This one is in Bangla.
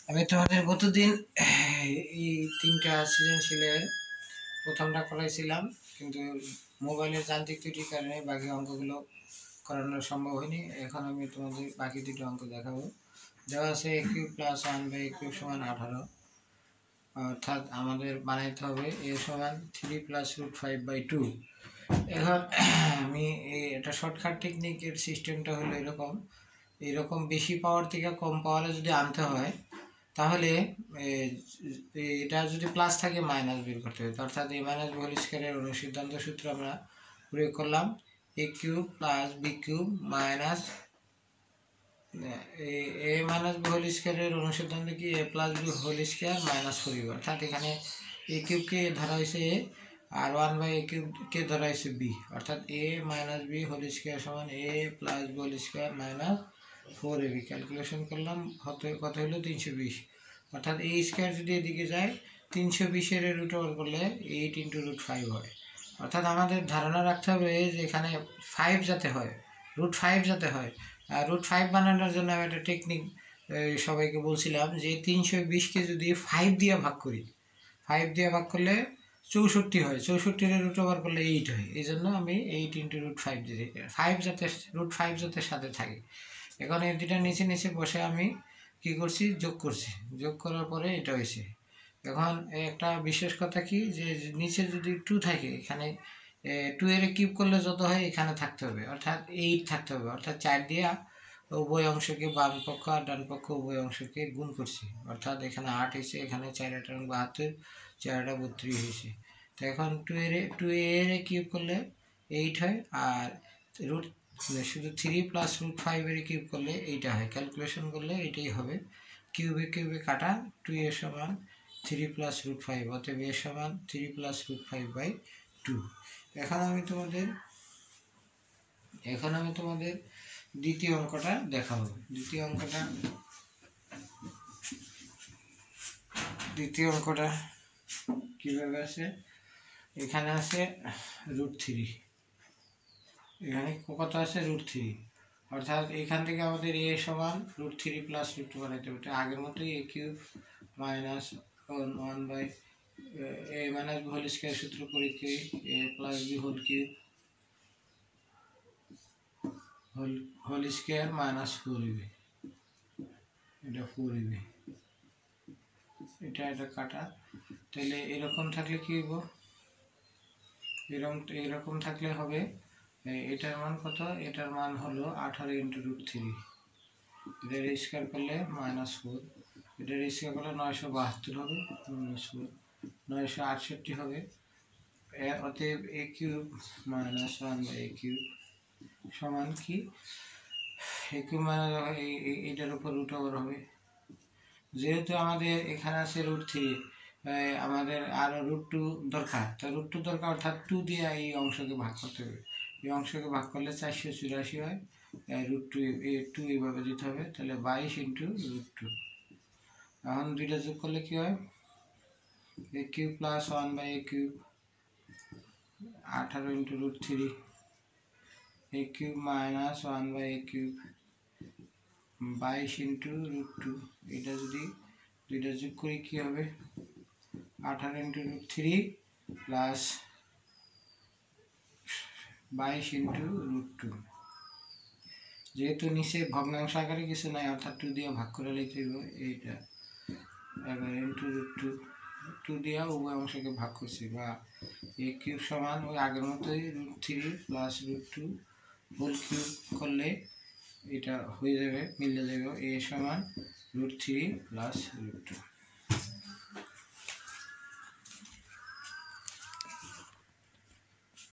আমি তোমাদের গতদিন এই 3টা সৃজনশীলের প্রথমটা করাইছিলাম, কিন্তু মোবাইলের যান্ত্রিক ত্রুটির কারণে বাকি অঙ্কগুলো করানো সম্ভব হয়নি। এখন আমি তোমাদের বাকি 2টা অঙ্ক দেখাবো। দেওয়া আছে a cube plus 1/a cube সমান 18, অর্থাৎ আমাদের বানাইতে হবে a সমান 3 প্লাস √5/2। এখন আমি এটা শর্টকাট টেকনিকের সিস্টেমটা হলো এরকম বেশি পাওয়ার থেকে কম পাওয়ারে যদি আনতে হয়, তাহলে এটা যদি প্লাস থাকে মাইনাস বের করতে হবে। অর্থাৎ a মাইনাস b হোল স্কয়ারের অনুসিদ্ধান্ত সূত্র আমরা প্রয়োগ করলাম। a cube plus b cube minus a minus b whole স্কয়ারের অনুসিদ্ধান্ত কি a plus b whole square minus 4ab, অর্থাৎ এখানে a কিউবকে ধরা হয়েছে a আর 1/a কিউবকে ধরা হয়েছে b, অর্থাৎ a minus b whole square সমান a plus b whole square minus 4ab। Calculation করলাম, কত হলো 320, অর্থাৎ a স্কয়ার যদি এদিকে যায় 320-এর রুট ওভার করলে 8 × √5 হয়। অর্থাৎ আমাদের ধারণা রাখতে হবে যে এখানে 5 যাতে হয়, √5 যাতে হয়। আর √5 বানানোর জন্য আমি একটা টেকনিক সবাইকে বলছিলাম যে 320-কে যদি 5 দিয়ে ভাগ করি, 5 দিয়ে ভাগ করলে 64 হয়, 64-এর রুট ওভার করলে 8 হয়। এই জন্য আমি 8 × √5 দিই, 5 যাতে √5 যাতে সাথে থাকে। এখন এই দুটা নিচে নিচে বসে আমি কি করছি, যোগ করছি। যোগ করার পরে এটা হয়েছে। এখন একটা বিশেষ কথা কি, যে নিচে যদি 2 থাকে, এখানে 2 এর কিউব করলে যত হয় এখানে থাকতে হবে, অর্থাৎ 8 থাকতে হবে। অর্থাৎ 4 দিয়ে উভয় অংশকে, বাম পক্ষ আর ডান পক্ষ উভয় অংশকে গুণ করছি, অর্থাৎ এখানে 8 হয়েছে, এখানে 4 × 8 = 72, 4 × 32 হয়েছে। তো এখন 2 এর কিউব করলে 8 হয়, আর শুধু 3 প্লাস √5 এর কিউব করলে এইটা হয়। ক্যালকুলেশন করলে এটাই হবে, কিউবে কিউবে কাটা, 2a সমান 3 প্লাস √5, অতএব a সমান 3 প্লাস √5/2। এখন আমি তোমাদের দ্বিতীয় অঙ্কটা দেখাবো। দ্বিতীয় অঙ্কটা কিভাবে আছে, এখানে আছে √3, এখানে কত আছে √3, অর্থাৎ এখান থেকে আমাদের a সমান √3 প্লাস √2 বানাইতে হবে। আগের মতোই a cube minus 1/a minus b whole square সূত্র প্রয়োগ করি, a plus b whole cube whole square minus 4ab, এটা 4ab, এটা কাটা। তাহলে এরকম থাকলে কি হইব, এরকম থাকলে হবে, এটার মান কত, এটার মান হলো 18 × √3, এটার স্কয়ার করলে -4, এটার স্কয়ার করলে 972 হবে, -4 968 হবে। অতএব a cube minus 1/a cube সমান কি, a কিউব মানে এটার উপর রুট ওভার হবে। যেহেতু আমাদের এখানে আছে √3, আমাদের আরো √2 দরকার, তো √2 দরকার, অর্থাৎ 2 দিয়ে এই অংশকে ভাগ করতে হবে। এই অংশকে ভাগ করলে 484 হয়, √2 এইভাবে দিতে হবে, তাহলে 22 × √2। এখন দুইটা যোগ করলে কি হয়, a cube plus 1/a cube 18 × √3, a cube minus 1/a cube 22 × √2। এটা যদি দুইটা যোগ করি কি হবে, 18 × √3 প্লাস 22 × √2। যেহেতু নিচে ভগ্নাংশ আকারে কিছু নাই, অর্থাৎ 2 দিয়ে ভাগ করে লিখতে হবে। এইটা 11 × √2, 2 দিয়ে উভয় অংশকে ভাগ করছি, বা a কিউব সমান ওই আগের মতোই √3 প্লাস √2 হোল কিউব করলে এটা হয়ে যাবে, মিলে যাবে, a সমান √3 প্লাস √2।